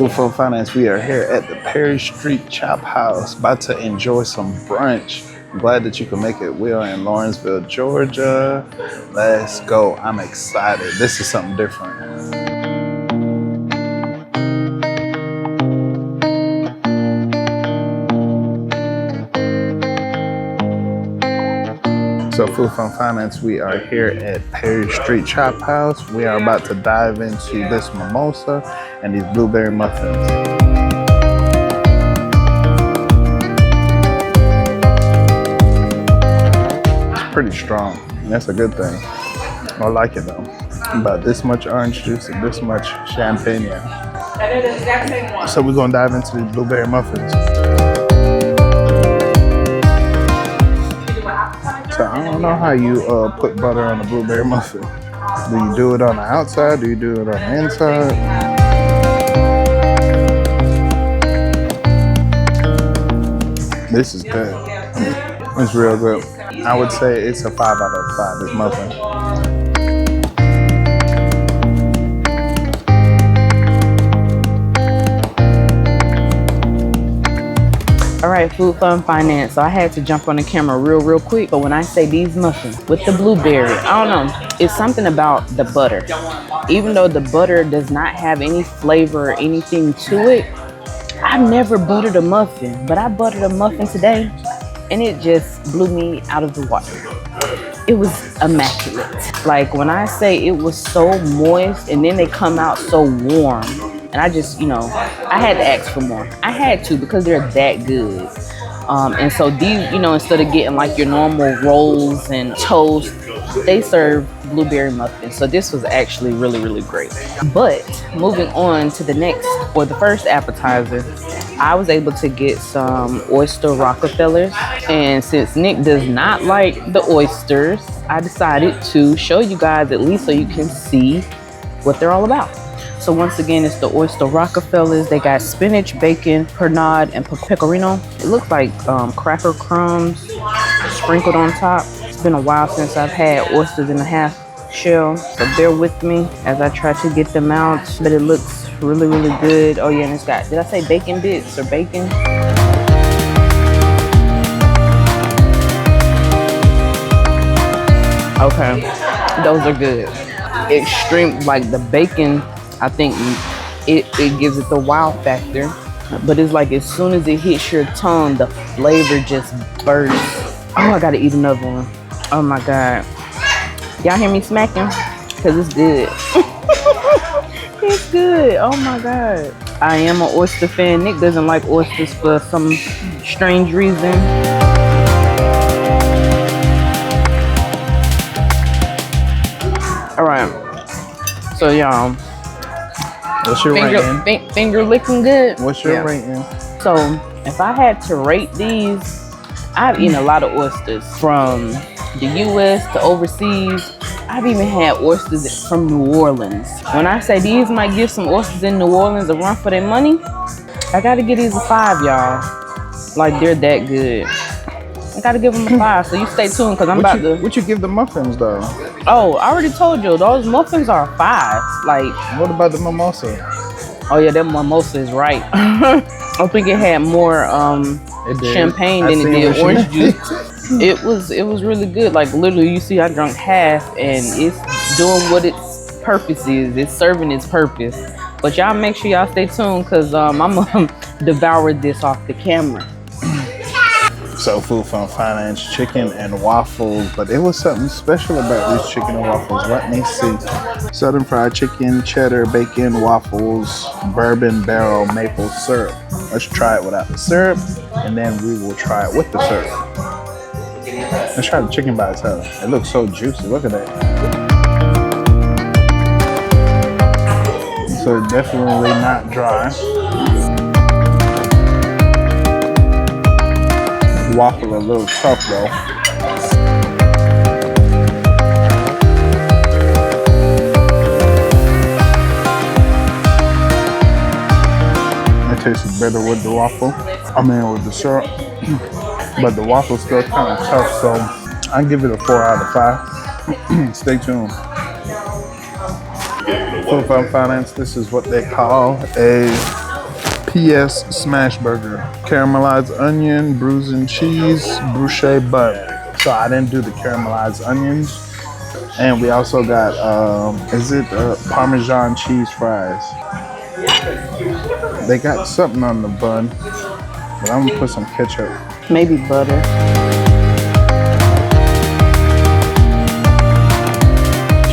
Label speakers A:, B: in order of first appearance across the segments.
A: Food for Finance, we are here at the Perry Street Chophouse, about to enjoy some brunch. I'm glad that you can make it. We are in Lawrenceville, Georgia. Let's go. I'm excited. This is something different. So Food Fun Finance, we are here at Perry Street Chophouse. We are about to dive into this mimosa and these blueberry muffins. It's pretty strong. That's a good thing. I like it though. About this much orange juice and this much champagne. So we're gonna dive into these blueberry muffins. So I don't know how you put butter on a blueberry muffin. Do you do it on the outside? Do you do it on the inside? This is good. It's real good. I would say it's a 5 out of 5, this muffin.
B: All right, Food Fun Finance. So I had to jump on the camera real quick. But when I say these muffins with the blueberry, I don't know. It's something about the butter. Even though the butter does not have any flavor or anything to it, I've never buttered a muffin. But I buttered a muffin today, and it just blew me out of the water. It was immaculate. Like when I say it was so moist, and then they come out so warm. And I just, I had to ask for more. I had to because they're that good. And so these, instead of getting like your normal rolls and toast, they serve blueberry muffins. So this was actually really great. But moving on to the next, or the first appetizer, I was able to get some oyster Rockefellers. And since Nick does not like the oysters, I decided to show you guys at least so you can see what they're all about. So once again, it's the oyster Rockefellers. They got spinach, bacon, pernod, and pecorino. It looks like cracker crumbs sprinkled on top. It's been a while since I've had oysters in a half shell, so bear with me as I try to get them out. But it looks really good. Oh yeah, and it's got, did I say bacon bits or bacon? Okay, those are good. Extreme, like the bacon, I think it gives it the wow factor, but it's like as soon as it hits your tongue, the flavor just bursts. Oh, I gotta eat another one. Oh my God. Y'all hear me smacking? Cause it's good. It's good, oh my God. I am an oyster fan. Nick doesn't like oysters for some strange reason. All right, so y'all,
A: what's your rating?
B: Finger licking good.
A: What's your rating?
B: So if I had to rate these, I've eaten a lot of oysters from the US to overseas. I've even had oysters from New Orleans. When I say these might give some oysters in New Orleans a run for their money, I gotta give these a 5, y'all. Like they're that good. I gotta give them a 5, so you stay tuned because I'm
A: What you give the muffins though?
B: Oh, I already told you, those muffins are 5. Like,
A: what about the mimosa?
B: Oh yeah, that mimosa is right. I think it had more champagne than it did orange juice. It was really good. Like literally, you see, I drank half, and it's doing what its purpose is. It's serving its purpose. But y'all make sure y'all stay tuned because I'm gonna devour this off the camera.
A: So Food Fun Finance, chicken and waffles, but there was something special about these chicken and waffles. Let me see. Southern fried chicken, cheddar, bacon, waffles, bourbon barrel maple syrup. Let's try it without the syrup, and then we will try it with the syrup. Let's try the chicken by itself. It looks so juicy, look at that. So definitely not dry. Waffle a little tough though. It tastes better with the waffle. I mean with the syrup. But the waffle's still kind of tough, so I give it a 4 out of 5. Stay tuned. Food Fun Finance, this is what they call a PS Smash Burger. Caramelized onion, bruising cheese, bruschetta bun. So I didn't do the caramelized onions. And we also got, Parmesan cheese fries. They got something on the bun, but I'm gonna put some ketchup.
B: Maybe butter.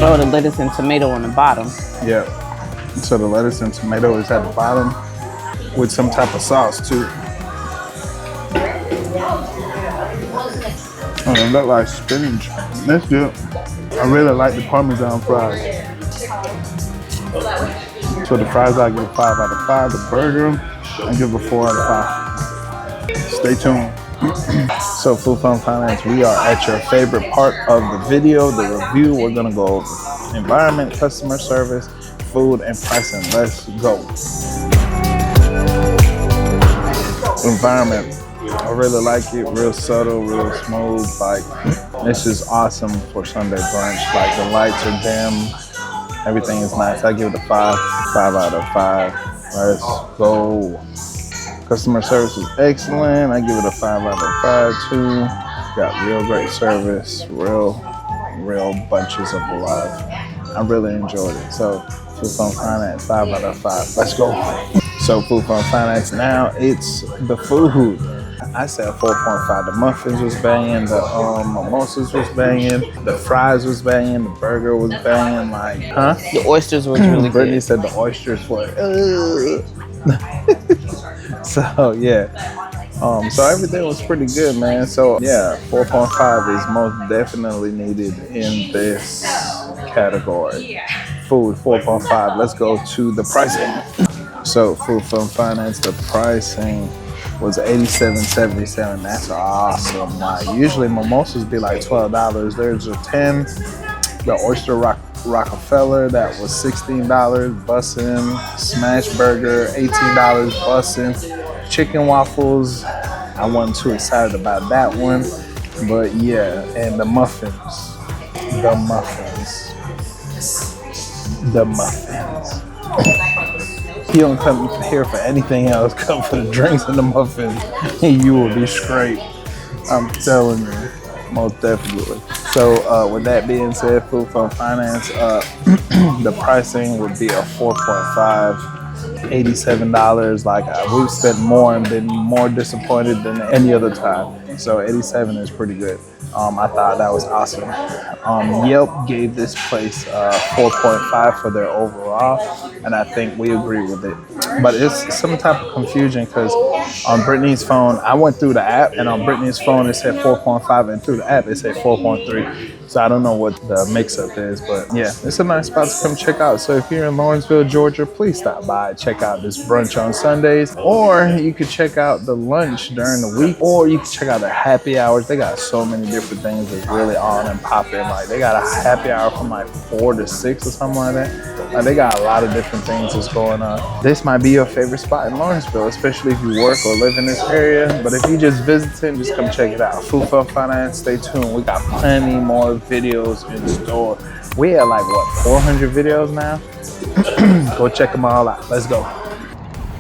B: Oh, the lettuce and tomato on the bottom.
A: Yeah. So the lettuce and tomato is at the bottom with some type of sauce too. Oh, it look like spinach. That's good. I really like the Parmesan fries. So the fries I give a 5 out of 5. The burger I give a 4 out of 5. Stay tuned. So Food Fun Finance, we are at your favorite part of the video, the review. We're gonna go over environment, customer service, food, and pricing. Let's go. Environment, I really like it. Real subtle, real smooth. Like, this is awesome for Sunday brunch. Like, the lights are dim. Everything is nice. I give it a 5 out of 5. Let's go. Customer service is excellent. I give it a 5 out of 5 too. Got real great service, real bunches of love. I really enjoyed it. So Food Fun Finance, 5 out of 5. Let's go. So Food Fun Finance, now it's the food. I said 4.5. The muffins was banging, the mimosas was banging, the fries was banging, the burger was banging. Like, huh?
B: The oysters was really
A: Brittany
B: good.
A: said the oysters were. So yeah. So everything was pretty good, man. So yeah, 4.5 is most definitely needed in this category. Food, 4.5. Let's go to the pricing. So Food Fun Finance, the pricing was $87.77. That's awesome. Like, usually mimosas be like $12. There's a 10. The Oyster Rockefeller, that was $16. Bussin'. Smash Burger, $18. Bussin'. Chicken waffles, I wasn't too excited about that one, but yeah. And the muffins. You don't come here for anything else, come for the drinks and the muffins, and you will be straight. I'm telling you, most definitely. So with that being said, Food Fun Finance, the pricing would be a 4.5, $87. Like, we've spent more and been more disappointed than any other time. So 87 is pretty good. I thought that was awesome. Yelp gave this place 4.5 for their overall, and I think we agree with it. But it's some type of confusion because on Brittany's phone, I went through the app, and on Brittany's phone it said 4.5, and through the app it said 4.3. So I don't know what the mix-up is, but yeah, it's a nice spot to come check out. So if you're in Lawrenceville, Georgia, please stop by, check out this brunch on Sundays, or you could check out the lunch during the week, or you can check out their happy hours. They got so many different things that's really on and popping. Like, they got a happy hour from like 4 to 6 or something like that. Like, they got a lot of different things that's going on. This might be your favorite spot in Lawrenceville, especially if you work or live in this area. But if you just visiting, just come check it out. Food Fun Finance, stay tuned. We got plenty more videos in store. We have like, what, 400 videos now? Go check them all out. Let's go.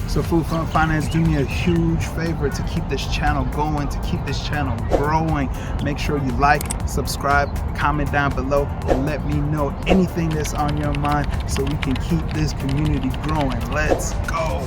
A: So Food Fun Finance, do me a huge favor to keep this channel going, to keep this channel growing. Make sure you like, subscribe, comment down below, and let me know anything that's on your mind so we can keep this community growing. Let's go.